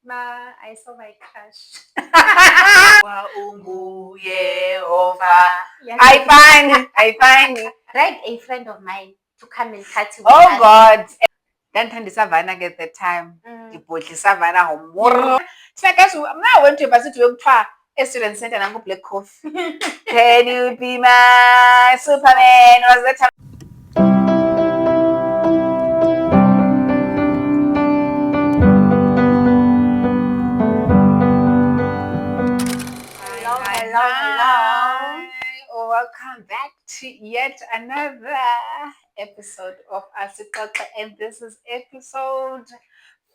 Ma, I saw my crush. Yes, I find. Right, a friend of mine to come and party with Oh us. God. Then Savannah at the time. Mm. The Savannah home. It's like as I went to a varsity a student center and I'm going play coffee. Can you be my Superman? Was that time? Hello, Hi, hello, hello. Welcome back to yet another episode of Asikoka, and this is episode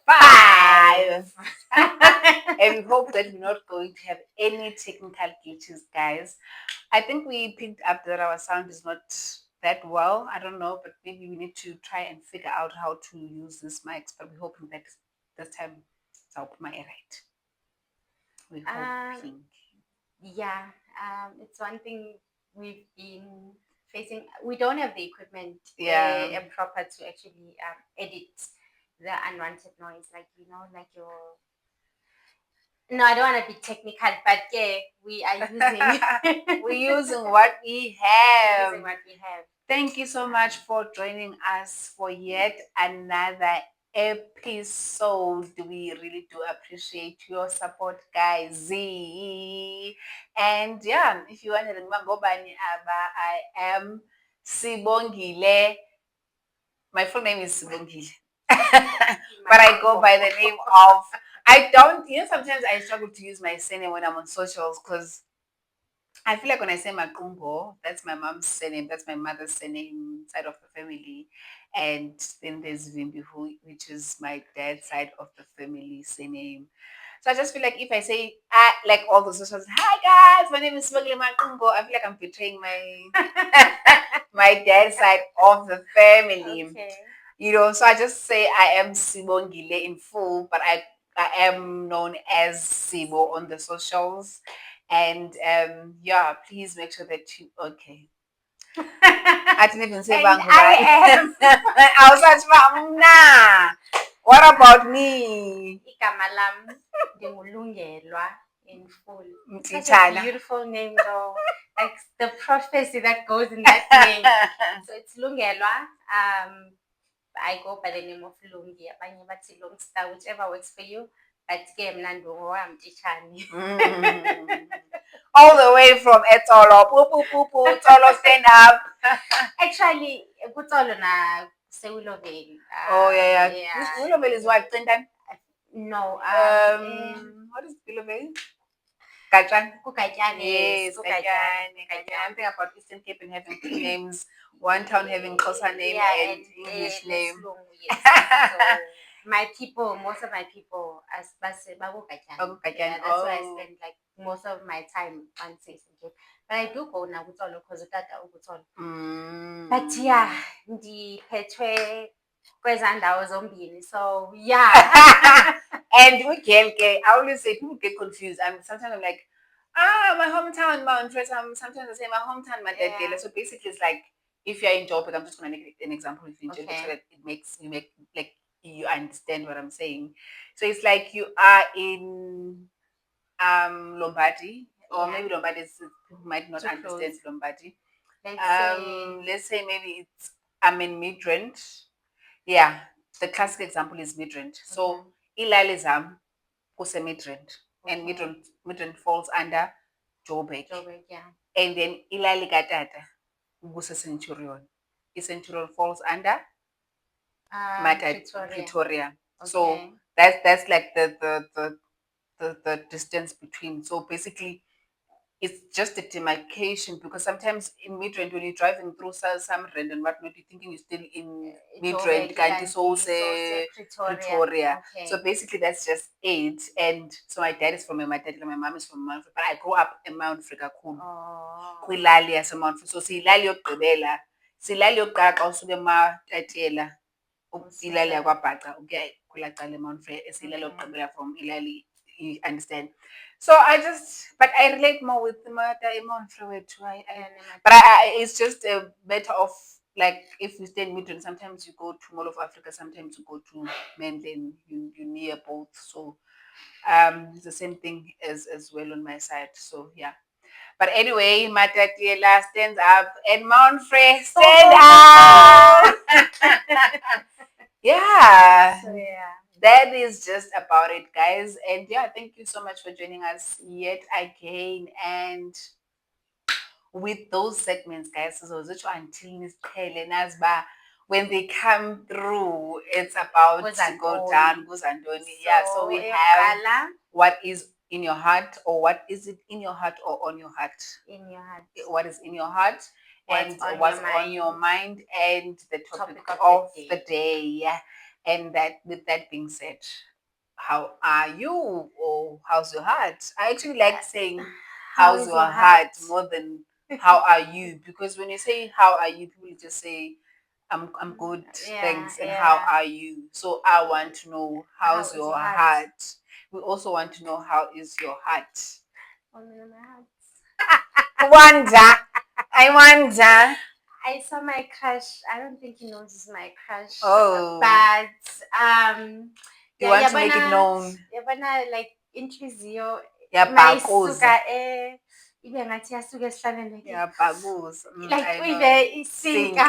5. And we hope that we're not going to have any technical glitches, guys. I think we picked up that our sound is not that well. I don't know, but maybe we need to try and figure out how to use this mics, but we're hoping that this time it's out my right. We're hoping. Yeah, it's one thing we've been facing. We don't have the equipment proper to actually edit the unwanted noise, like like your. No, I don't want to be technical, but yeah, we are using. We're using what we have. Using what we have. Thank you so much for joining us for yet another episode. We really do appreciate your support, guys. And yeah, if you want to remember, I am Sibongile. My full name is Sibongile. But I go by the name of, I don't, sometimes I struggle to use my surname when I'm on socials because I feel like when I say Makumbo, that's my mom's surname, that's my mother's surname, side of the family. And then there's Vimbihu, which is my dad's side of the family surname. So I just feel like if I say, like all the socials, hi guys, my name is Smugly Makumbo, I feel like I'm betraying my dad's side of the family. Okay. So I just say I am Sibongile in full, but I am known as Sibo on the socials. And please make sure that you okay. I didn't even say And I am. I was like, nah. What about me? Igama lam ndingulungelwa in full. Such a beautiful name though. Like the prophecy that goes in that name. So it's Lungelwa. I go by the name of Lungi. Abanye bathi Longstar, whichever works for you. But ke mna ndingowam Tishani. All the way from Etolo. Tolo, stand up. Actually, Kutolo na Sewulovale. Oh yeah. Willovale is what? Clinton? No. What is Willovale? Kachan. Kukajane. Yes, Kajane. I'm thinking about Eastern Cape and having two names, one town having Xhosa name and English name. Yes. So my people, most of my people, as Babu Kajane. Yeah, that's where I spend like most of my time on Eastern Cape. But I do go now Kutolo because utata ukutolo. But yeah, ndiphethwe kwezaa ndawo zombini. So yeah. And we I always say people get confused. And sometimes I'm like, my hometown, Mount Fresh. Sometimes I say my hometown, Matadele. So basically, it's like if you're in Joburg, I'm just gonna make an example with you, so that you make like you understand what I'm saying. So it's like you are in Lombardi, or maybe Lombardi people might not understand Lombardi. Let's say maybe I'm in Midrand. Yeah, the classic example is Midrand. So Ilalizam kuse Midrand, and Midrand falls under Joburg. Yeah. And then Ilali Gatata kuse Centurion. Centurion falls under Pretoria. Okay. So that's like the distance between. So basically it's just a demarcation, because sometimes in Midrand, when you're driving through some rand and whatnot, you're thinking you're still in Midrand, Kanti Sose, Pretoria. Okay. So basically that's just it. And so my dad is from my mom is from Mount Frika, but I grew up in Mount Frika Khulu. Kwilali yaseMount Frika. So siyilali yokugqibela. Siyilali yokuqala xa usuke eMatatiyela. Ilali yakwaBhaca ukuya kwelaa cala eMount Frika. Siyilali yokugqibela from Ilali, you understand. So but I relate more with the mother Mount Frika too. But it's just a matter of, like, if you stay in Midrand, sometimes you go to Mall of Africa, sometimes you go to Mandela, you near both. So It's the same thing as well on my side. So yeah. But anyway, Matatiela stands up and Mount Frey stand up. Yeah. So yeah. That is just about it, guys. And yeah, thank you so much for joining us yet again. And with those segments, guys, so until when they come through, it's about to go down, goes and yeah. So we have what is in your heart, or what is it in your heart or on your heart? In your heart. What is in your heart and what's on your mind, and the topic Topic of the day. Yeah. And that, with that being said, how are you, or how's your heart? I actually like saying how's your heart more than how are you, because when you say how are you, people just say I'm good, thanks, and how are you? So I want to know how's your heart. We also want to know how is your heart. Wonder. I wonder. I saw my crush. I don't think he knows he's my crush. Oh. But you want to make it known. Yabana like inhliziyo Mayisuka ibe ngathi yasuka esihlalweni like ibe isinka.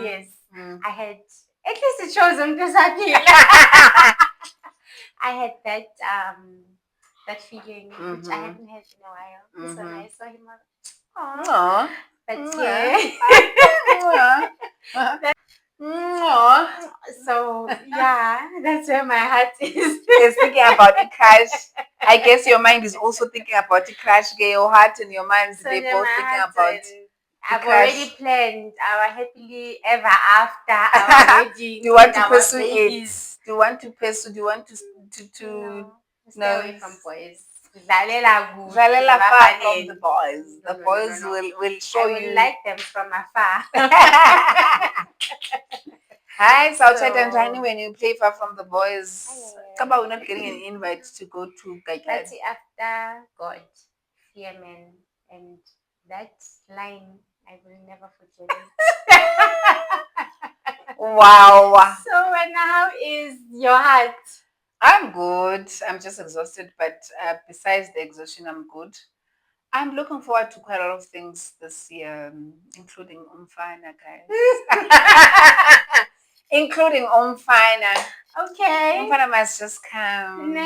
Yes. I had at least it shows umuntu esaphila. I had that feeling which I haven't had in a while. So when I saw him, aww. But yeah. So yeah, that's where my heart is. It's thinking about the crash. I guess your mind is also thinking about the crash. Your heart and your mind, so they're both thinking about. I've already planned our happily ever after our wedding. Do you want to pursue it? Do you want to pursue? Do you want to no. Stay away from boys. Zalela far from the boys. The boys will show you. I will like them from afar. Hi, Southside and Tiny, when you play far from the boys. Come on, we're not getting an invite to go to Gaikai. That's after God, fear men, and that line I will never forget it. Wow. So how is your heart? I'm good. I'm just exhausted, but besides the exhaustion, I'm good. I'm looking forward to quite a lot of things this year, including Umfana, guys. Including Umfana. Okay. Umfana must just come.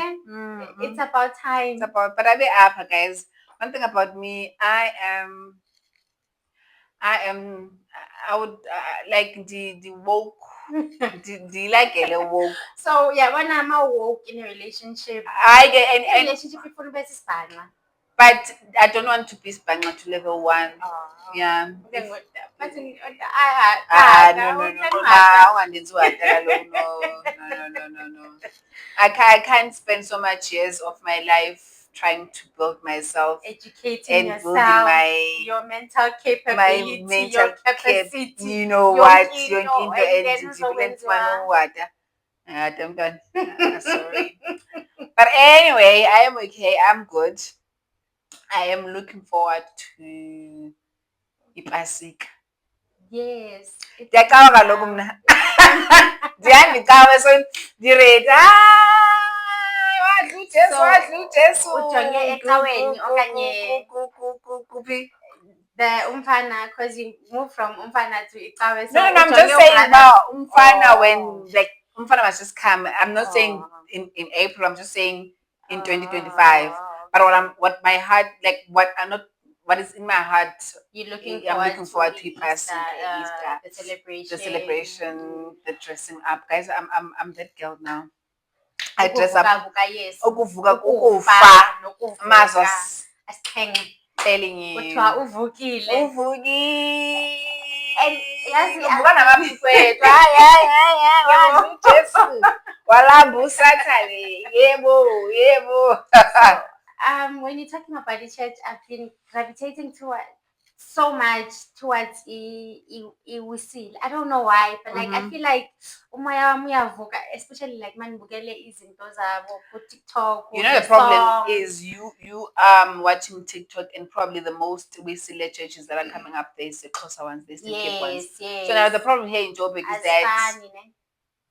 It's about time. It's about, but I'll be up, guys. One thing about me, I would like the woke. do you like a woke? So yeah, when I'm woke in a relationship, I get in relationship people be Spanish. But I don't want to be Spanish to level 1. Yeah. No. No. I can't spend so much years of my life trying to build myself, educating and yourself, your mental capability, my mental your capacity. You know what? You're sorry. But anyway, I am okay. I'm good. I am looking forward to Ipasika. Yes. Ndiyaqala kaloku mna. Ndiyandiqala so ndiredi. Wadla uJesu. Ujonge ecaweni okanye kuphi? The umfana, because you move from umfana to Icawe. So no, I'm just saying about umfana when like umfana must just come. I'm not saying in April. I'm just saying in 2025. But what my heart, like what is in my heart, I'm looking forward to Easter, the celebration, the dressing up, guys. I'm that girl now. I dress up. Ukuvuka ukufa. Mazos. Telling you. Uvukile. And uvuka namaphiko. Jesu. Walambusatha le. Yebo. When you're talking about the church, I've been gravitating towards iWusil. I don't know why, but like I feel like especially like manibukele izinto zabo ku TikTok. You know the problem is you watching TikTok, and probably the most we see churches that are coming up there is the Xhosa ones, they still keep ones. So now the problem here in Joburg is that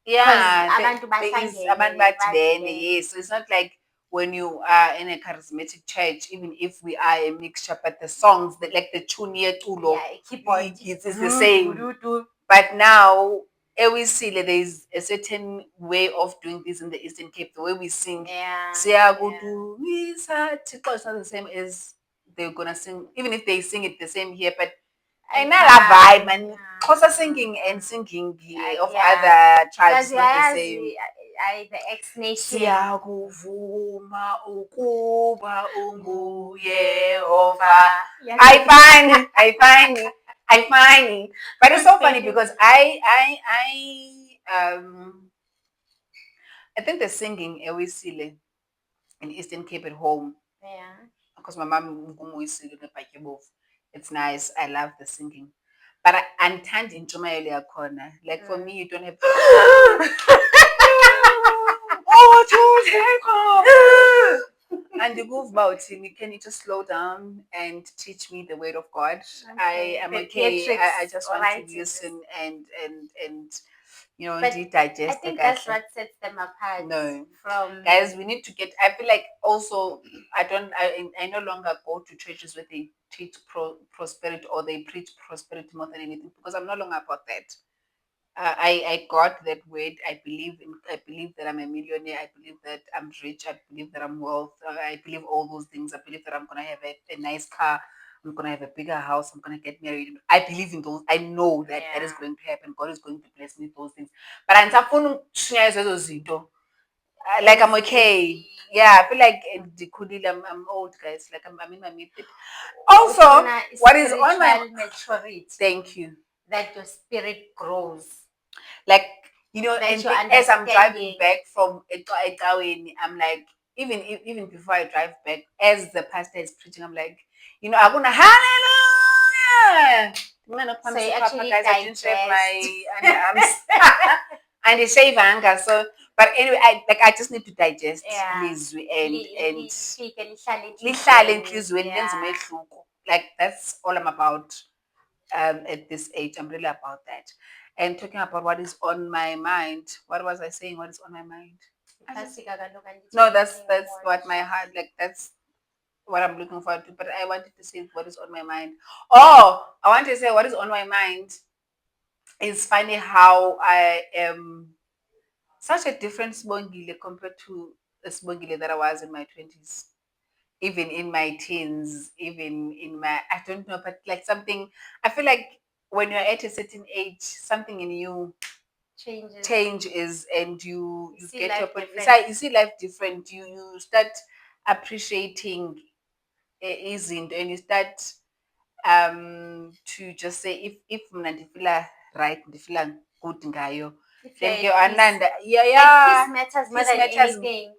there is abantu bathi, yes. So it's not like when you are in a charismatic church, even if we are a mixture, but the songs, like the tune here, keyboard, it's the same. But now, every Sile, there's a certain way of doing this in the Eastern Cape. The way we sing, Siyakudumiswa Thixo, it's not the same as they're gonna sing, even if they sing it the same here. But I know that vibe, and Xhosa singing and singing of other tribes is not the same. The X Nation. Siyakuvuma ukuba unguYehova. I find. But it's so funny because I think the singing ewisile in Eastern Cape at home. Yeah. Because my mom it's nice. I love the singing. But I can't enjoy corner. Like for me, you don't have and you move about, can you just slow down and teach me the word of God? I am okay. I just want to listen and digest. I think that's what sets them apart. No, from guys, we need to get. I feel like also I no longer go to churches where they teach prosperity or they preach prosperity more than anything, because I'm no longer about that. I got that word. I believe in. I believe that I'm a millionaire. I believe that I'm rich. I believe that I'm wealth. I believe all those things. I believe that I'm gonna have a nice car. I'm gonna have a bigger house. I'm gonna get married. I believe in those. I know that that is going to happen. God is going to bless me with those things. But I'm like I'm okay. Yeah, I feel like I'm old, guys. Like I'm in my mid. Also, what is on my maturity? Thank you. That your spirit grows. Like, and as I'm driving back from Ekaweni, I'm like, even before I drive back, as the pastor is preaching, I'm like, I'm gonna hallelujah. So you actually guys, I didn't shave my underarms and they shave anger. So, but anyway, I just need to digest Lizwi and speak and like that's all I'm about. At this age, I'm really about that. And talking about what is on my mind. What was I saying? What is on my mind? No, that's what my heart, like that's what I'm looking forward to. But I wanted to say what is on my mind. Oh, I want to say what is on my mind. It's funny how I am such a different Sbongile compared to the Sbongile that I was in my 20s. Even in my teens, even in my, I don't know, but like something, I feel like when you're at a certain age, something in you changes and you get your point. You see life different. You start appreciating isn't, and you start to just say if mna ndifila right, ndifila good ngayo, then you ananda. Like peace matters more than anything.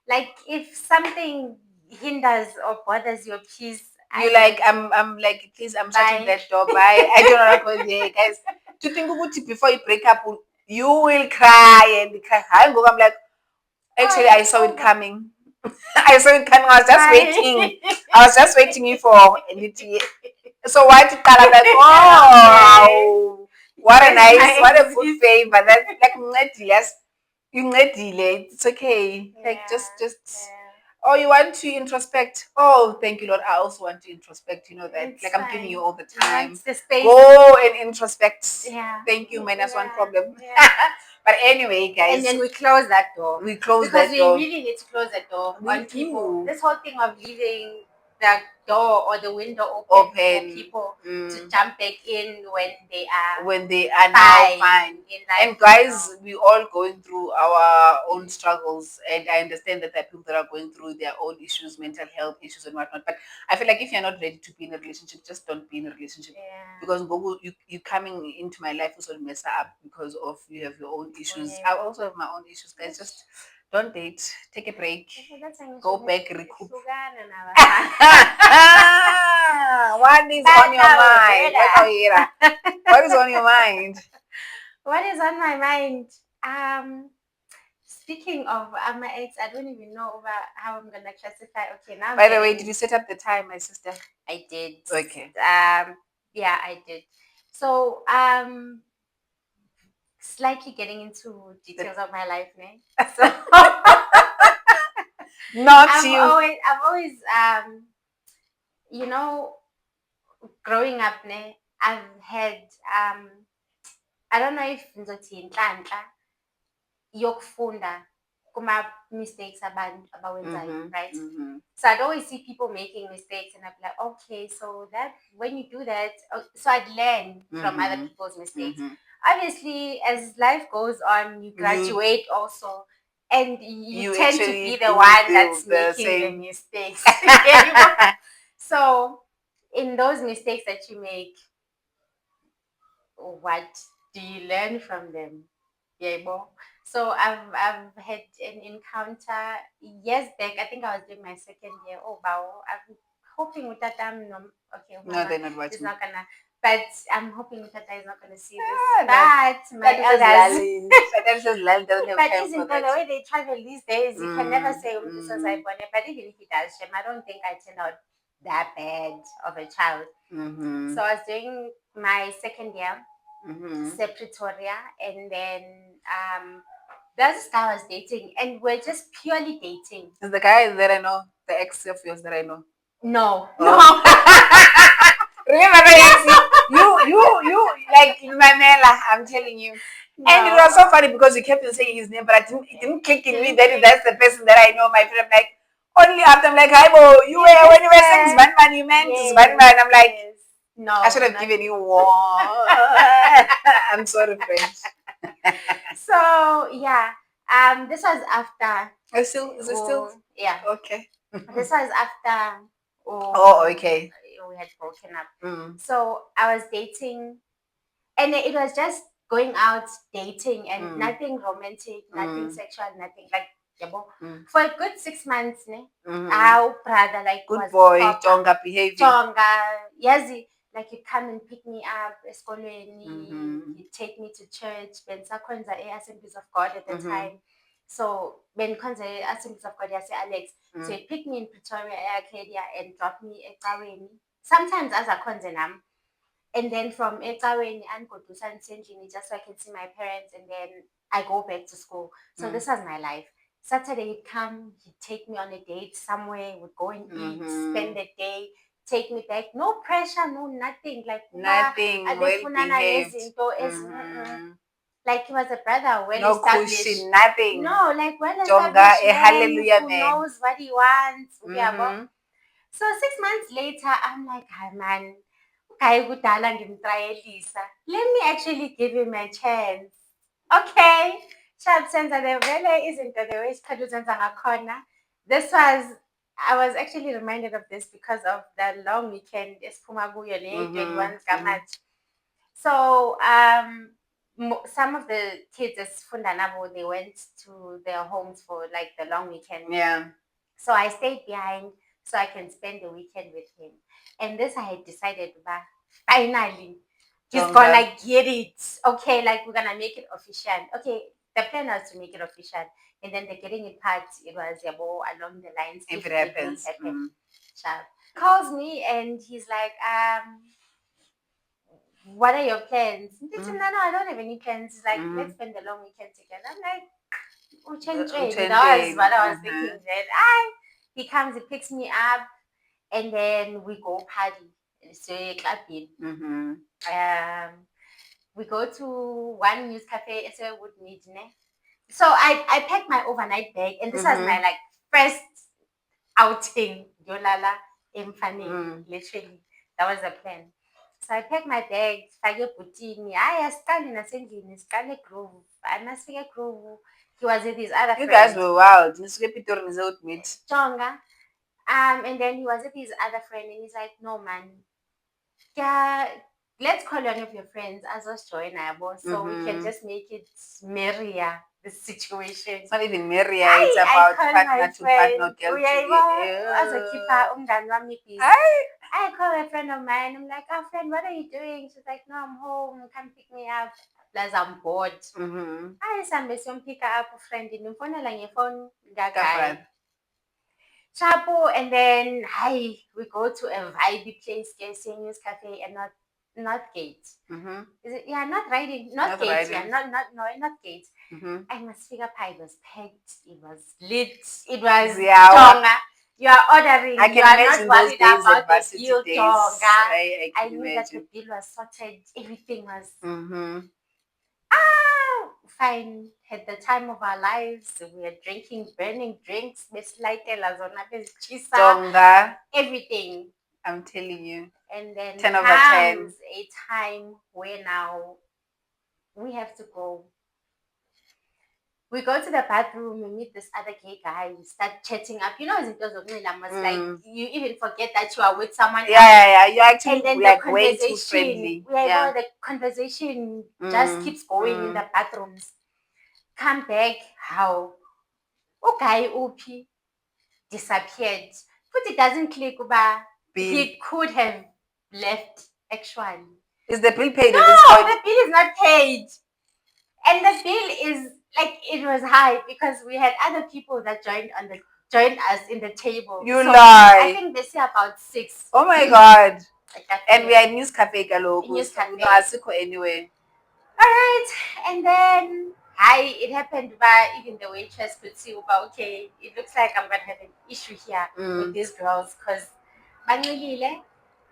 Like if something hinders or bothers your peace, you like I'm like, please, I'm shutting that door. Bye. I don't want to go there, guys. To think about it before you break up, you will cry and cry. I'm like, actually, I saw it coming. I saw it coming. I was just waiting. I was just waiting for it. So what? I'm like, oh, what a nice, what a good favor. That's like yes, you delay. It's okay. Like just. Oh, you want to introspect? Oh, thank you, Lord. I also want to introspect. You know that. It's like I'm giving you all the time. Go and introspect. Yeah. Thank you, minus one problem. Yeah. But anyway, guys. And then we close that door. We close that door. Because we really need to close that door on people. This whole thing of leaving the door or the window open for people to jump back in when they are now fine. And guys, we all going through our own struggles, and I understand that there are people that are going through their own issues, mental health issues and whatnot. But I feel like if you're not ready to be in a relationship, just don't be in a relationship. Because you coming into my life also mess up because of you have your own issues. I also have my own issues, guys. Just don't date. Take a break. Go back, recoup. What is on your mind? What is on your mind? What is on my mind? Speaking of my ex, I don't even know about how I'm gonna classify. Okay, now. By the way, did you set up the time, my sister? I did. Okay. Yeah, I did. So slightly getting into details of my life, man. So Not you. I've always, you know, growing up, ne, I've had, I don't know if ngizothi inhlanhla yokufunda kuma mistakes abantu abawenzayo, right? So I'd always see people making mistakes and I'd be like, okay, so that when you do that, so I'd learn from other people's mistakes. Obviously, as life goes on, you graduate also, and you tend to be the one that's making the mistakes. So in those mistakes that you make, what do you learn from them? Yeah, so I've had an encounter years back. I think I was doing my second year. Oh wow. I'm hoping with that okay, no, they're not watching. It's not gonna, but I'm hoping with that is not gonna see this. But my elders but isn't that the way they travel these days? You can never say this was but even if he does, Shem, I don't think I turned out that bad of a child. So I was doing my second year, Pretoria, and then there's this guy I was dating, and we're just purely dating. Is the guy that I know, the ex of yours that I know? No, no. Remember, you like Manela, I'm telling you. No. And it was so funny because you kept on saying his name, but it didn't click in me that that's the person that I know. My friend, I'm like, only after I'm like, hi, Bo, you were when you were saying Zvanman, you meant Zvanman. I'm like, no, I should have given you one. I'm sorry, friends. So yeah, this was after. Is it still? Yeah. Okay. This was after. Okay. We had broken up. So I was dating, and it was just going out dating and nothing romantic, nothing sexual, nothing like. For a good 6 months, our brother like good was boy, Tonga behavior. Tonga, yes, like he'd come and pick me up, he'd take me to church, Ben Sakonza Assemblies of God at the time. So Ben Konza Assemblies of God, Alex. So he'd pick me in Pretoria, Arcadia, and drop me at Taweni. Sometimes as a Konzenam. And then from Etaweni and go to San Senjini just so I can see my parents, and then I go back to school. So this was my life. Saturday he'd come, he'd take me on a date somewhere, we'd go and eat, spend the day, take me back. No pressure, no nothing. Like nothing. Well behaved. Like he was a brother, well no established. Cushion, nothing. No, like well established. A hallelujah who man. knows what he wants. So 6 months later, I'm like, hi man. Let me actually give him a chance. Okay. This was, I was actually reminded of this because of the long weekend. So some of the kids as Fundanabo, they went to their homes for like the long weekend. Yeah. So I stayed behind so I can spend the weekend with him. And this I had decided, but finally, he's gonna get it. Okay, like we're gonna make it official. Okay, the plan was to make it official. And then the getting it part, it was along the lines. If it happens. Calls me and he's like, what are your plans? No, I don't have any plans. He's like, let's spend the long weekend together. I'm like, that was what I was thinking then. He comes, he picks me up, and then we go party. So we go to one news cafe, so we would meet. So I packed my overnight bag, and this was my like first outing. Yolala Mfane, literally. That was the plan. So I packed my bag, fake butini. I started in a Grove. I must a Grove. He was with his other friend. You guys were wild. Tonga. And then he was with his other friend, and he's like, no man, yeah, let's call one of your friends as us join our so we can just make it merrier, the situation. It's not even merrier, it's about partner to partner, girl I call a friend of mine. I'm like, friend, what are you doing? She's like, no, I'm home. Come pick me up. Plus, I'm bored. I some pick up a friend in the phone, like your phone, Chapo, and then we go to a vibey place, News Cafe, and not not gate. Mm-hmm. Is it? Yeah, not riding, not gate. Yeah, not gate. I must figure pie was packed. It was lit. It was tonga. You are ordering. I can you are not imagine those worried days at about the varsity bill days. tonga. I I can knew that the imagine. bill was sorted. Everything was Mm-hmm. fine. At the time of our lives, we were drinking, burning drinks, Tonga. everything. I'm telling you. And then 10 over 10. comes a time where now we have to go. We go to the bathroom, we meet this other gay guy, we start chatting up. You know, as it does, like you even forget that you are with someone else. Yeah. You're actually And then like the way too conversation, friendly. the conversation just keeps going in the bathrooms. Come back, how? Okay, OP disappeared. But it doesn't click, but he could have left actually. Is the bill paid No, at this point? the bill is not paid. And the bill is like it was high because we had other people that joined us in the table. You lie. I think they say about 6. Oh my god. And we are in News Cafe News Cafe. No, anyway. Alright. And then it happened by even the waitress could see okay, it looks like I'm gonna have an issue here with these girls because banulile,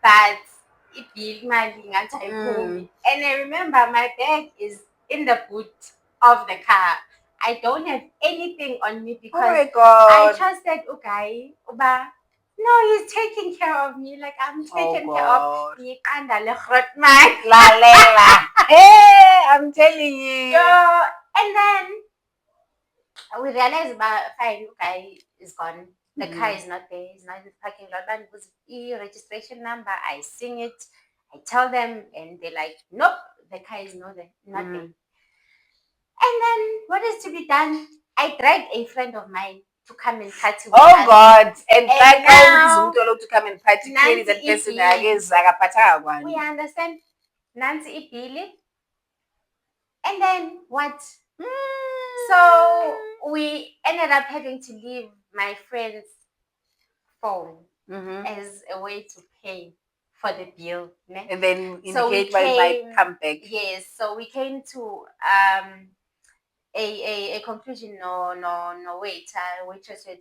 but and I remember my bag is in the boot of the car. I don't have anything on me because I trusted okay, Uba. No, he's taking care of me. Like I'm taken care of. Hey, I'm telling you. And then we realized fine, guy is gone. The car is not there. It's not in the parking lot. But it was registration number. I sing it. I tell them, and they're like, nope, the car is not there. Not there. And then what is to be done? I dragged a friend of mine to come and party with us. God. And now, to come and party. Clearly that person we understand. Nancy Ipili. And then what? So we ended up having to leave my friend's phone as a way to pay for the bill. Ne? And then indicate why might come back. Yes, so we came to a conclusion. No, waitress said,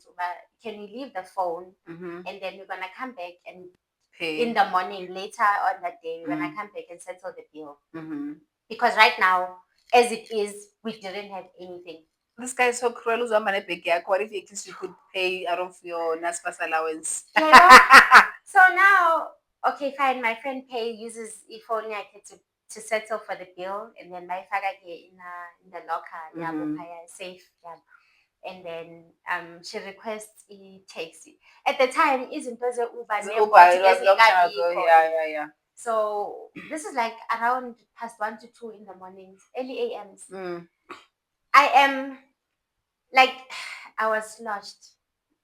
can we leave the phone and then we're gonna come back and pay in the morning later on that day we're gonna come back and settle the bill because right now as it is we didn't have anything. This guy is so cruel. What if you could pay out of your NASPAS allowance? So now, okay, fine. My friend uses phone to settle for the bill, and then my father in the locker, safe, and then she requests a taxi. At the time, isn't those Uber? Yeah. So this is like around past 1 to 2 in the mornings, early AMs. I am like I was sloshed.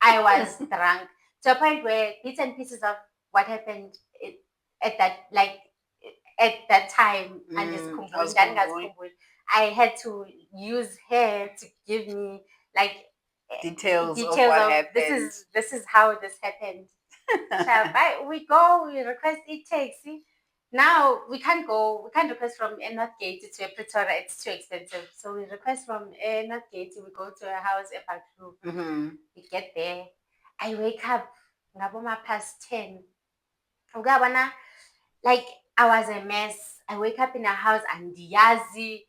I was drunk to a point where bits and pieces of what happened at that time I had to use her to give me like details of what happened. This is how this happened. We request a taxi. Now we can't request from Northgate to Pretoria, it's too expensive. So we request from Northgate, we go to a house at Bakru. We get there. I wake up past 10. Like I was a mess. I wake up in a house and yazi.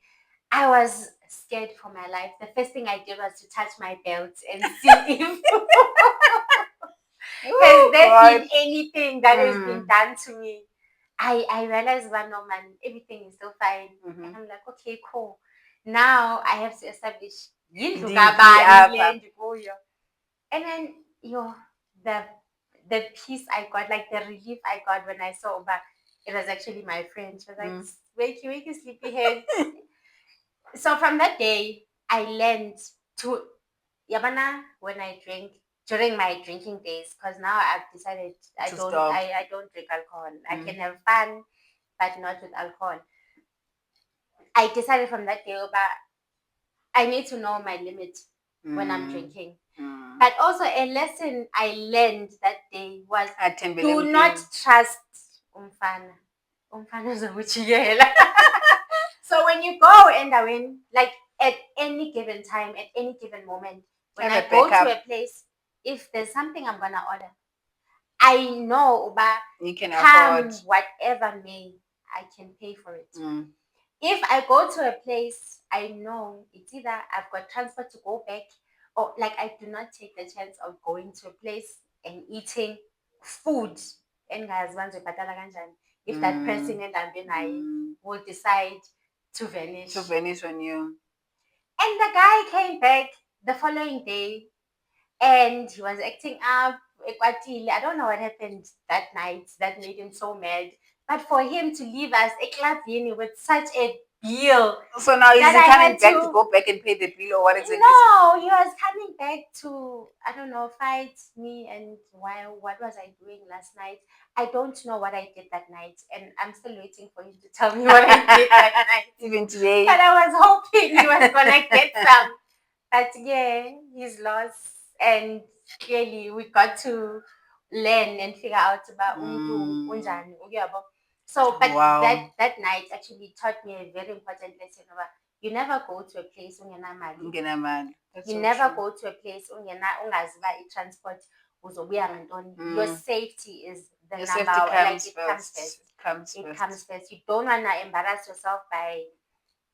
I was scared for my life. The first thing I did was to touch my belt and see if has there been anything that has been done to me. I realized no man, everything is still fine. And I'm like, okay, cool. Now I have to establish and then the peace I got, like the relief I got when I saw Oba, it was actually my friend. She was like, wakey, sleepyhead. So from that day, I learned to Yabana when I drink during my drinking days, because now I've decided I don't drink alcohol. I can have fun, but not with alcohol. I decided from that day, I need to know my limit when I'm drinking. But also a lesson I learned that day was do not trust umfana. So when you go endaweni, like at any given time, at any given moment, when Have I a go to backup. a place, if there's something I'm gonna order, I know uba You can come afford. whatever may, I can pay for it. Mm. If I go to a place, I know it's either I've got transport to go back, or like I do not take the chance of going to a place and eating food engayazi ibhatala kanjani if that person endihambe naye will decide to vanish. To vanish on you. And the guy came back the following day and he was acting up. I don't know what happened that night that made him so mad. But for him to leave us eklabini with such a bill. So now is he that I coming had back to- to go back and pay the bill, or what exactly? No, he was coming back to, I don't know, fight me. And what was I doing last night? I don't know what I did that night. And I'm still waiting for him to tell me what I did that night. Even today. But I was hoping he was going to get some. But yeah, he's lost. And clearly we got to learn and figure out about umuntu unjani, uyabo. So, but Wow. that night actually taught me a very important lesson about you never go to a place ungenamali. You never go to a place ungazi uba i-transport uzobuya ngantoni. Your safety is the Your number. safety Like comes it comes first. first. It comes first. You don't wanna embarrass yourself by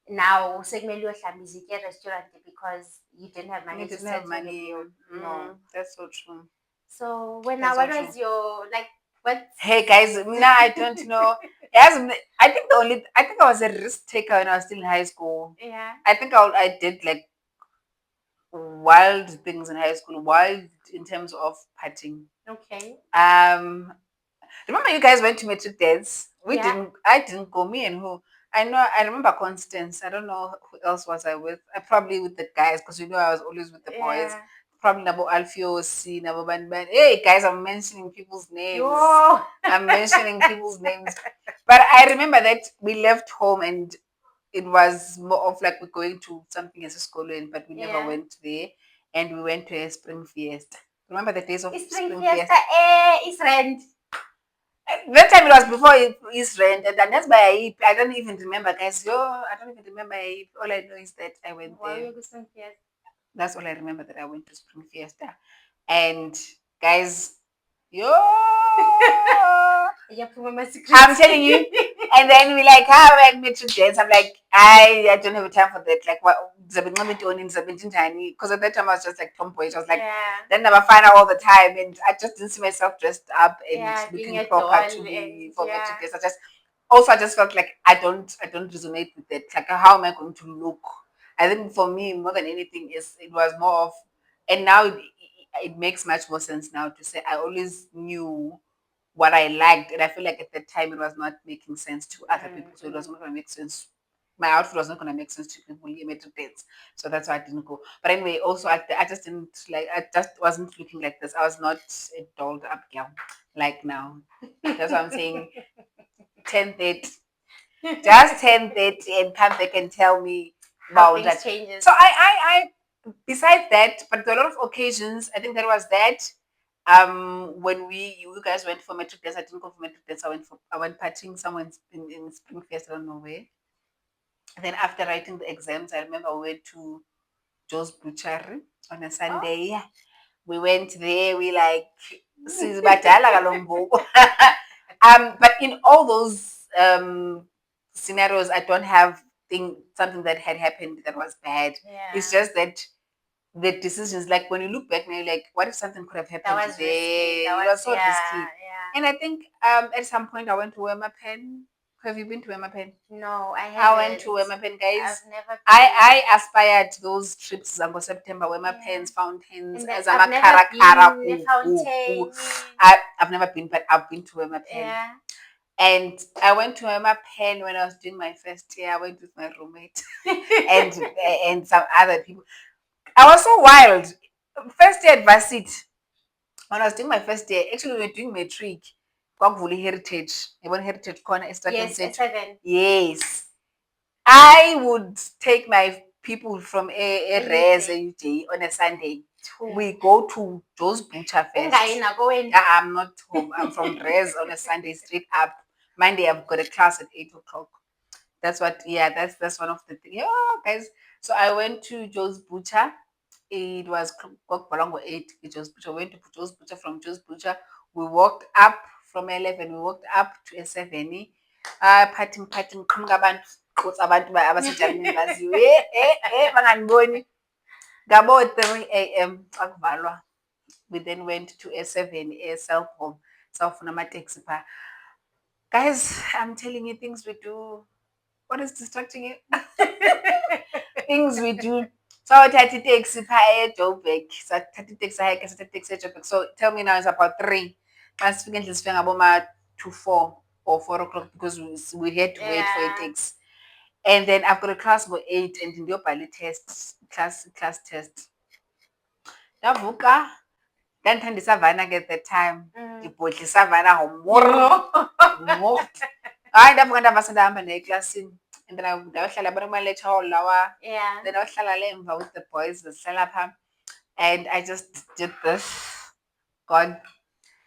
now sekumele uyohlamba izitya e-restaurant because you didn't have money You to didn't have settle the money. bill. No. That's so true. So when That's now, what so was your like? What? Hey guys, now I don't know. Yes, I think I was a risk taker when I was still in high school. Yeah. I think I did like wild things in high school, wild in terms of partying. Okay. Remember you guys went to metric dance? Yeah. I didn't go. Me and who? I remember Constance. I don't know who else was I with. I probably with the guys because I was always with the boys. Yeah. Probably Nabo Alfio C, Nabo Ban. Hey guys, I'm mentioning people's names. Yo. I'm mentioning people's names. But I remember that we left home and it was more of like we're going to something as a school, but we never went there. And we went to a spring fiesta. Remember the days of Spring fiesta? Is rent. That time it was before his rent, and that's why I don't even remember, guys. I don't even remember. All I know is that I went there. That's all I remember, that I went to Spring Fiesta. And guys, I'm telling you. And then we like, how I met to dance. I'm like, I don't have time for that. Like, what? Because at that time I was just like tomboy. I was like, then I find out all the time, and I just didn't see myself dressed up and looking proper to be for metric dance. I just felt like I don't resonate with it. Like, how am I going to look? I think for me, more than anything, it was more of, and now it makes much more sense now to say I always knew what I liked, and I feel like at that time it was not making sense to other people, so it was not going to make sense. My outfit was not going to make sense to people who made dance, so that's why I didn't go. But anyway, also I just didn't like. I just wasn't looking like this. I was not a dolled up girl like now. That's what I'm saying. 10:30, just 10:30, and come back and tell me about that. Changes. So I besides that, but there are a lot of occasions. I think there was that. When you guys went for metric dance, I didn't go for metric dance. I went partying somewhere in Springfield, I don't know where. And then after writing the exams, I remember we went to Joe's Butchery on a Sunday. Oh. We went there. We like but in all those scenarios, I don't have something that had happened that was bad. Yeah. It's just that the decisions, like when you look back now, you're like, what if something could have happened that was today? Risky. It was so risky. Yeah. And I think at some point I went to Wema Pen. Have you been to Wema Pen? No, I haven't. I went to Wema Pen, guys. I've never been. I aspired to those trips Zango September, Wema Pens, fountains, I've never been fountain. I've never been, but I've been to Wema Pen. Yeah. And I went to Wema Pen when I was doing my first year. I went with my roommate and some other people. I was so wild. First year at varsity, when I was doing my first year, actually we were doing matric. Heritage. Heritage corner. Yes, S7. Yes. I would take my people from a res on a Sunday. We go to Joe's Butcher first. I'm not home. I'm from res on a Sunday, straight up. Monday I've got a class at 8 o'clock. That's what, yeah, that's one of the things. Yeah, guys. So I went to Joe's Butcher. It was Balango 8. Joe's Butcher. Went to Joe's Butcher. From Joe's Butcher, we walked up from 11. We walked up to a 7. Parting, qhamuka abantu. Kuthi abantu abaseJalimini baziwe. Bangangiboni. Ngabo 3 a.m. xa kuvalwa. We then went to a 7 a cell home. Sawufuna amateksi pha. Guys, I'm telling you things we do. What is distracting you? Things we do. So thatha iteksi phaa eJoburg. Sathatha iteksi hayeke sathatha iteksi eJoburg. So tell me now it's about 3. Xa sifika endlini sifika ngaboma to 4 or 4 o'clock because we had to wait for a taxi. And then I've got a class for 8 and ndiyobhala test, class test. Ndavuka, ndandithanda isavana ke at that time. Ndibhodla isavana moro. Hayi ndavuka ndahamba sendahamba neklasini. And then ndayohlala abantu kuma-lecture hall lawa. Yeah. Then ndayohlala le emva with the boys, sihlala phaa. And I just did this. Gone.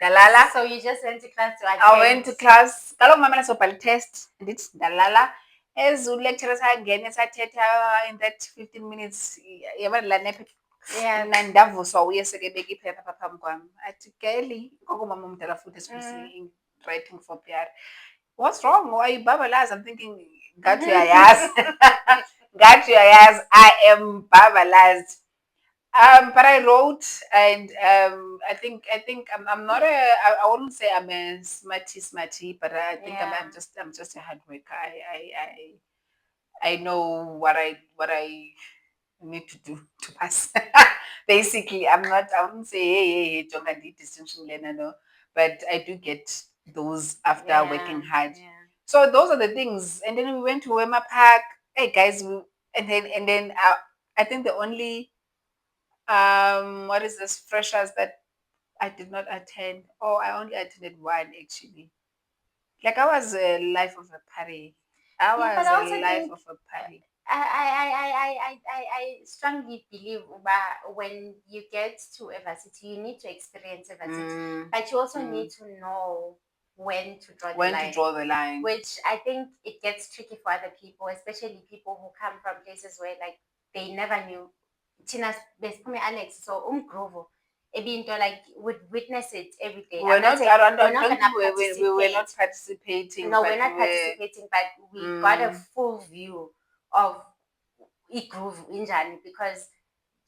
Ndalala. So you just went to class to attend? I went to class. Kaloku mamela sobhala test. Ndithi ndalala. As ulecturer sangena sathetha in that 15 minutes, yabona la nephe. Yeah. Ndavuswa uye sekebeka iphepha phaa phambi kwam. Athi Kelly, kwakumama omdala futhi esifundisa writing for PR. What's wrong? Why you babalazi? I'm thinking, ngathi uyayazi. Ngathi uyayazi. I am babalazed. But I wrote, and I think I'm not I wouldn't say I'm a smarty, but I think I'm just a hard worker. I know what I need to do to pass. Basically, I wouldn't say hey Jonga did distinction learner, no, but I do get those after working hard. Yeah. So those are the things. And then we went to Wema Park. Hey guys, and then I think the only what is this freshers that I did not attend? Oh, I only attended one actually. Like I was a life of a party. I was a life of a party. I strongly believe when you get to a varsity, you need to experience a varsity, but you also need to know when to draw the line. Which I think it gets tricky for other people, especially people who come from places where like they never knew. Tina Alex, so Grovo. Ebinto like would witness it every day. We're not participating. No, we're not participating, but we got a full view of groove injani because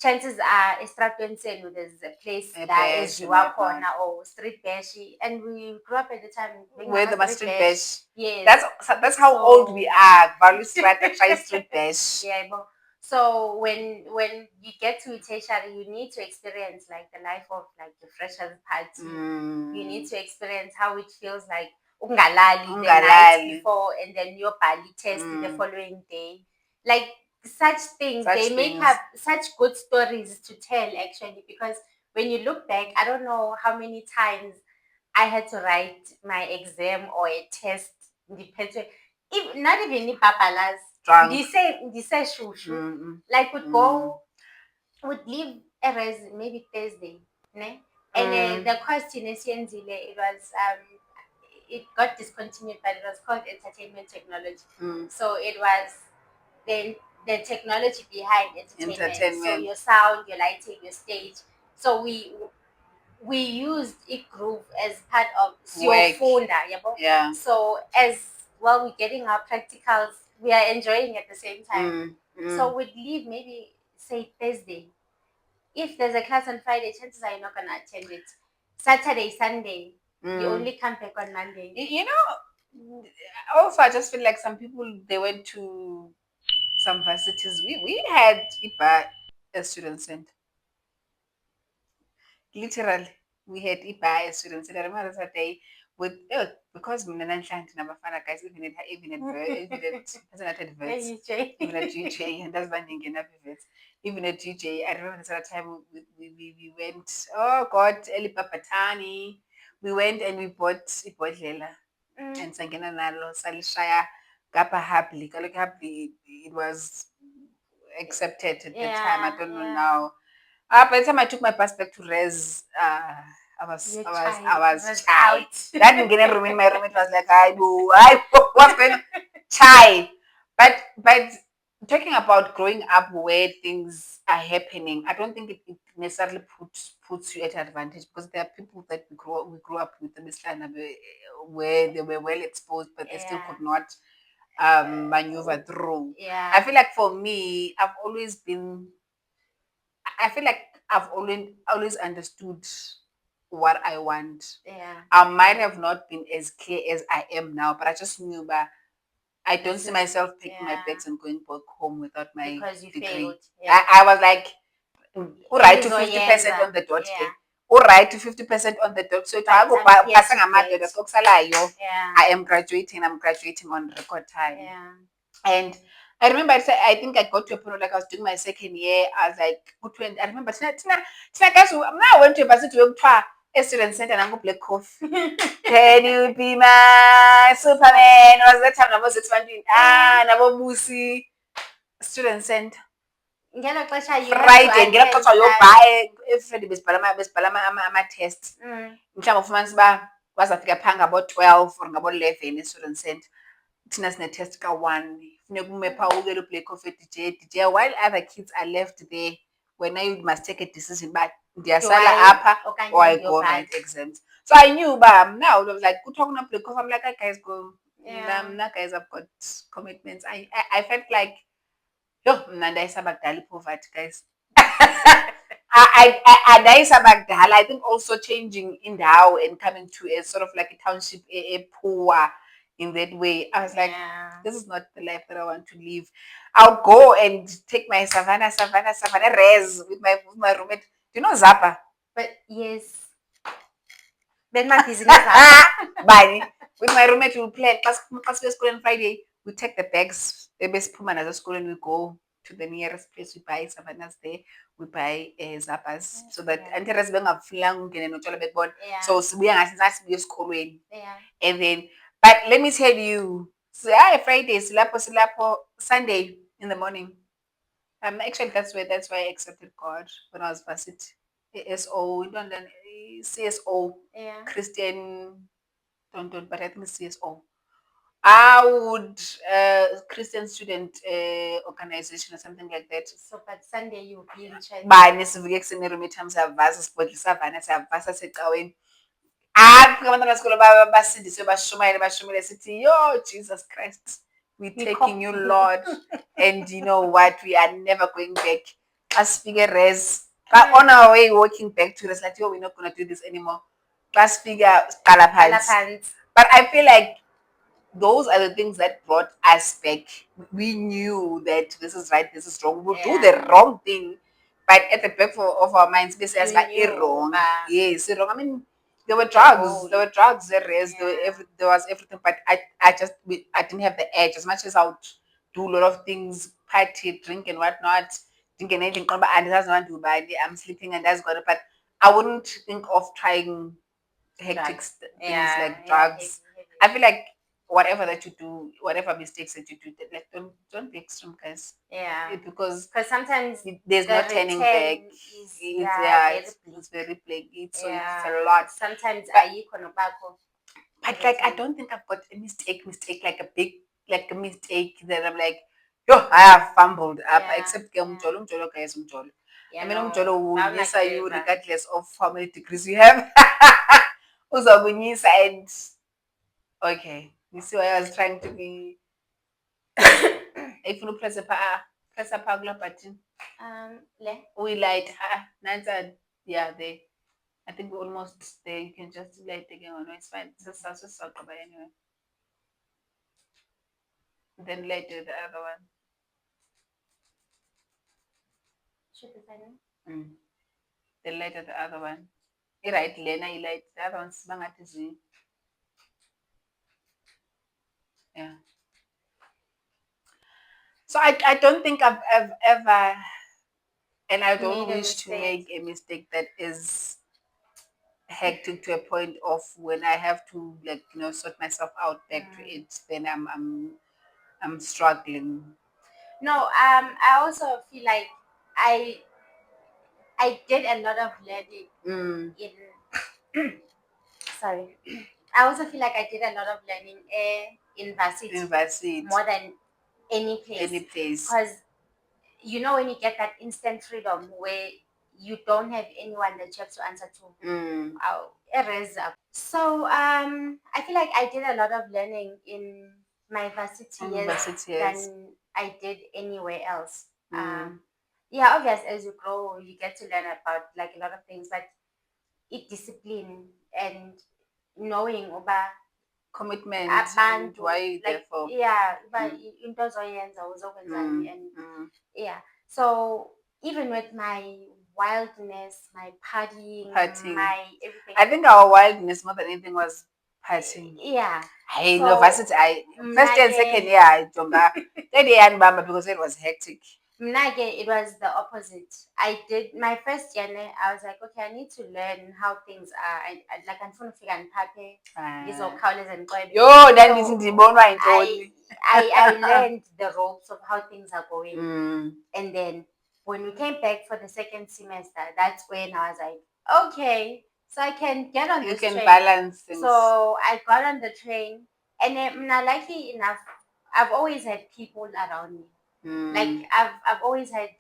chances are estradweni senu there's a place that is corner or street bash, and we grew up at the time with the street bash. Yes, that's how old we are. Value street bash. Yeah, but so when you get to tertiary, you need to experience like the life of like the freshers party. You need to experience how it feels like ungalali the night before, and then your bali test the following day. Like such things, they make up such good stories to tell actually, because when you look back, I don't know how many times I had to write my exam or a test. If not even ipapalas, say shushu. Like would leave a res maybe Thursday, ne? And the question is it was it got discontinued, but it was called entertainment technology. So it was the technology behind entertainment. So your sound, your lighting, your stage. So we used iGroove as part of Siofunda, yeah. So as while we're getting our practicals, we are enjoying at the same time. So we'd leave maybe say Thursday. If there's a class on Friday, chances are you're not gonna attend it. Saturday, Sunday, you only come back on Monday. You know, also I just feel like some people they went to some varsities. We had IPA as student center. Literally, we had IPA as student center. I remember that day with because Nananshant Nabafana guys, even at GJ, and that's one thing even at GJ. I remember that time we went, oh God, Eli Papatani. We went and we bought Ibodlela and Sangena Nalo, Salishaya, Gapa Happily. Happily, it was accepted at the time. I don't know now. By the time I took my bus back to Res, I was shy. out. That didn't get in room in my roommate was like, I what's going on? Shy. But talking about growing up where things are happening, I don't think it necessarily puts you at advantage because there are people that we grew up with in this land where they were well exposed, but they still could not maneuver through. Yeah. I feel like for me, I feel like I've always understood what I want. Yeah. I might have not been as clear as I am now, but I just knew that I don't see myself picking my bags and going back home without my because you degree. failed. Yeah. I was like, right to 50% on the dot. Yeah. Right to 50% on the dot. So But I'm passing here to get. Yeah. I am graduating. I'm graduating on record time. Yeah. And I remember I think I got to a point where, like, I was doing my second year. I was like, I remember Tina guys now I went to a varsity to a student center and I go play coffee. Can you be my Superman? Was that time I was expanding? Nabo Musi student center. Ngelo xesha you Friday ngelo xesha yobhaye every besibhala ama-test. Mhlawumbi ufumanise uba bazafika phaa ngabo-12 or ngabo-11 e-student center. Thina sine-test ka-1 funeka ume phaa ukele uplay coffee DJ while other kids are left there wena you must take a decision uba ndiyasala apha or I go write exams. So I knew uba now I was like kuthiwa kunoplay coffee I'm like, "Hi guys, go." Mna guys I've got commitments. I felt like yho mna ndayisaba kudala i-poverty guys. Andayisaba kudala. I think also changing indawo and coming to a sort of like a township poor in that way. I was like, this is not the life that I want to live. I'll go and take my savannah res with my roommate. Do you know Zappa? But yes. Then my business Bye. With my roommate, we'll play. Pas school on Friday. We take the bags. Ebesiphuma nazo school and we go to the nearest place. We buy savannas there. We buy Zappas. So that anti-res bengafulanga ungene notshwala bekubona. So sibuya ngathi sibuya esikolweni. And then, but let me tell you, so Friday silapho Sunday in the morning. Actually that's why I accepted God when I was varsity. ASO, we don't learn CSO, Christian, don't, but I think CSO. I would Christian student organization or something like that. So but Sunday you'll be in church. Bani sivuke ekuseni eroom time siyavasa sibhodla isavana siyavasa secaweni. Afika abantwana besikolo basindiswe bashumayele sithi, yo Jesus Christ, we're taking you Lord. And you know what, we are never going back. As figure res, but on our way walking back to res, like, yo, we're not gonna do this anymore. Plus figure pants. But I feel like those are the things that brought us back. We knew that this is right, this is wrong. We'll do the wrong thing, but at the back of our minds, we say it's wrong. Yes, wrong. I mean, there were drugs. There there was everything, but I didn't have the edge. As much as I would do a lot of things, party, drink, and whatnot, drinking anything, and it doesn't want to buy. I'm sleeping, and that's good. But I wouldn't think of trying hectic things like drugs. I feel like whatever that you do, whatever mistakes that you do, like don't be extreme, guys. Because sometimes there's no turning back. It's very plaguey. It's a lot. Sometimes but like I don't think I've got a mistake like a mistake that I'm like, yo, I have fumbled up, except umjolo guys, umjolo. I mean, umjolo will yes you regardless of how many degrees you have. Uzobunyisa and okay. You see why I was trying to be if you press a pagula button. We light Nansa, there. I think we're almost there. You can just light again. No, it's fine. Just anyway. Then later the other one. Then later the other one. You right, Lena, you light the other one's bangat. Yeah. So I don't think I've ever, and I don't wish to make a mistake that is hectic to a point of when I have to sort myself out back to it, then I'm struggling. No, I also feel like I did a lot of learning in sorry. I also feel like I did a lot of learning in varsity more than any place. Because when you get that instant freedom where you don't have anyone that you have to answer to. Erase up. So I feel like I did a lot of learning in my varsity years than I did anywhere else. Yeah, obvious as you grow, you get to learn about like a lot of things, but it discipline and knowing about commitment and abantu why you like therefore. yeah uba into ozoyenza uzokwenzani and yeah. So even with my wildness, my partying, my everything, I think our wildness more than anything was partying. yeah. Hey, so, university, first year and second year, I jonga. Third year and bamba because it was hectic. It was the opposite. I did my first year. I was like, okay, I need to learn how things are. Like I'm trying to figure out pape. Yo, then this is the bone right. I learned the ropes of how things are going, and then when we came back for the second semester, that's when I was like, okay, so I can get on this train. You can balance things. So I got on the train, and then, luckily enough, I've always had people around me. Like I've always had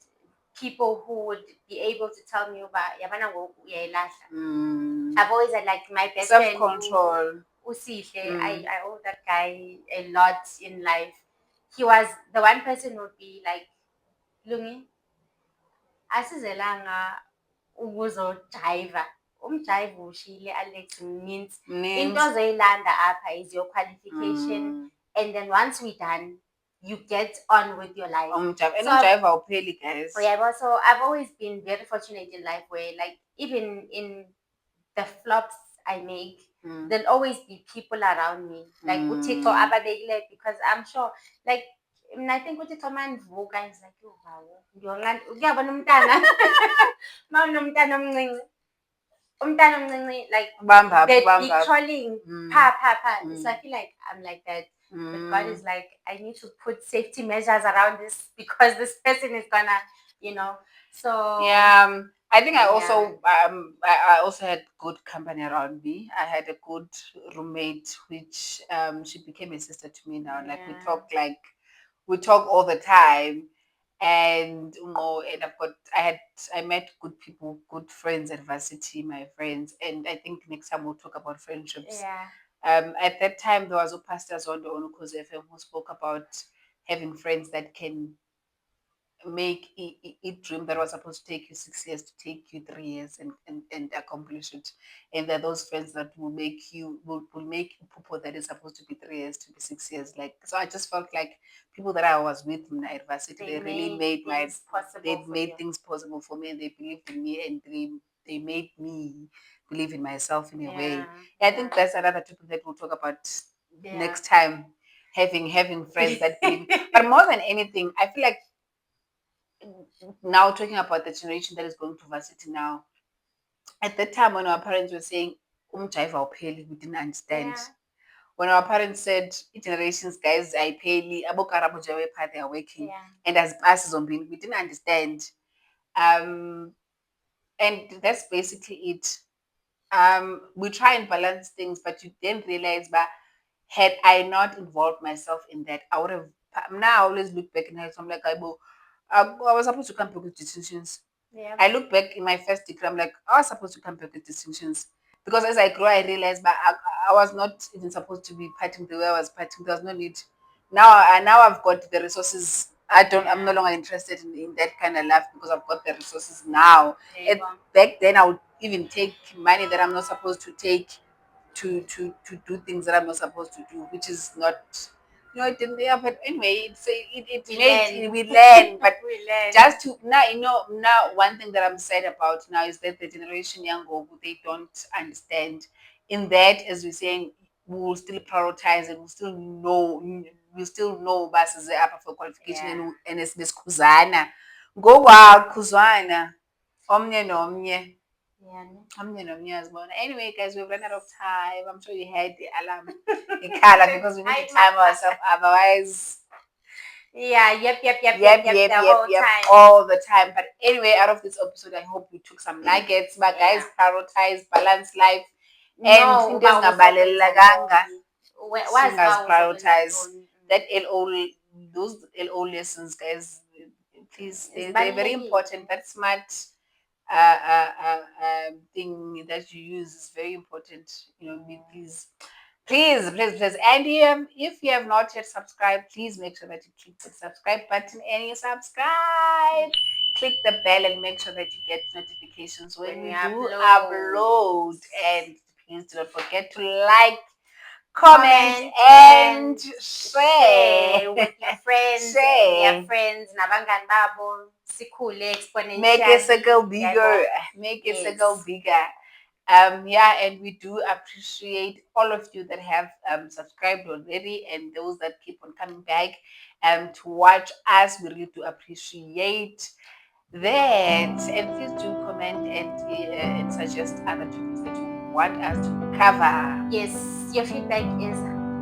people who would be able to tell me about yabana ngoku uyayilahla. I've always had like my best friend self-control. Usihle. I owe that guy a lot in life. He was the one person who would be like, Lungi, asizelanga ukuzojiva. Umjive ushile Alex means into ozoyilanda apha is your qualification, and then once we're done, you get on with your life. And umjive awupheli, guys. Yeah, so I've always been very fortunate in life where like even in the flops I make, there'll always be people around me. Like uThixo ababekile, because I'm sure like I think uThixo mandivuka is like, wow, kuyabona umntana mawunomntana omncinci. Umntana omncinci, like they'd be trolling pa. So I feel like I'm like that. But God is like, I need to put safety measures around this because this person is gonna. So yeah, I think I also had good company around me. I had a good roommate, which she became a sister to me now. Like we talk all the time, and I met good people, good friends at varsity, my friends, and I think next time we'll talk about friendships. Yeah. At that time, there was a pastor on the Onukos FM who spoke about having friends that can make a dream that was supposed to take you 6 years to take you 3 years and accomplish it. And there are those friends that will make people that is supposed to be 3 years to be 6 years. Like, so I just felt like people that I was with in university, they really made things possible for me, and they believed in me, and they made me believe in myself in a way. I think that's another topic that we'll talk about next time. Having friends that believe. But more than anything, I feel like now talking about the generation that is going to varsity now, at that time when our parents were saying umjive awupheli, we didn't understand. When our parents said generations guys ayipheli abokarabo nje wepha they are working, and as passes on being, we didn't understand. And that's basically it. We try and balance things, but you then realize that had I not involved myself in that, I would have. Now I always look back and I'm like, I was supposed to come back with distinctions. Yeah. I look back in my first degree, I'm like, I was supposed to come back with distinctions. Because as I grow, I realized but I was not even supposed to be partying the way I was partying. There was no need. Now I've got the resources. I'm no longer interested in that kind of life because I've got the resources now. Back then I would even take money that I'm not supposed to take to do things that I'm not supposed to do, which is not, it didn't. Yeah, but anyway, we learn, but we learn. Just to now one thing that I'm sad about now is that the generation younger, they don't understand. In that, as we're saying, we will still prioritize and we still know buses are up for qualification and it's Miss Kuzana. Go wow, Kuzana. Omne no omne. Anyway, guys, we've run out of time. I'm sure you had the alarm, the color, because we need to time ourselves. Otherwise, yep, all the time. But anyway, out of this episode, I hope you took some nuggets. But guys, prioritize, balance life. and No, into ezingabalulekanga wazi uba singaziprioritize ntoni. that those LO lessons, guys. Please, they're very Zibalulekile. important. That smart thing that you use is very important. Please, please, please, please. And if you have not yet subscribed, please make sure that you click the subscribe button and you subscribe. Click the bell and make sure that you get notifications when we do upload. And please do not forget to like, comment and share with your friends, Share. their friends, nabangani babo, sikhule exponentially. Make a circle bigger. Make a Yes. circle bigger. And we do appreciate all of you that have subscribed already and those that keep on coming back to watch us. We really do appreciate that. And please do comment and suggest other topics that you want us to cover. Yes, your feedback is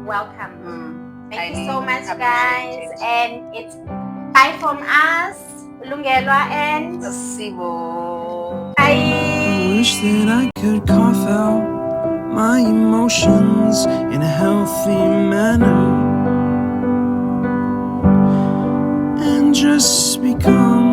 welcome. Thank you so Highly much, guys. appreciated. And it's bye from us, Lungelwa and Sibo. bye. I wish that I could cough out my emotions in a healthy manner and just become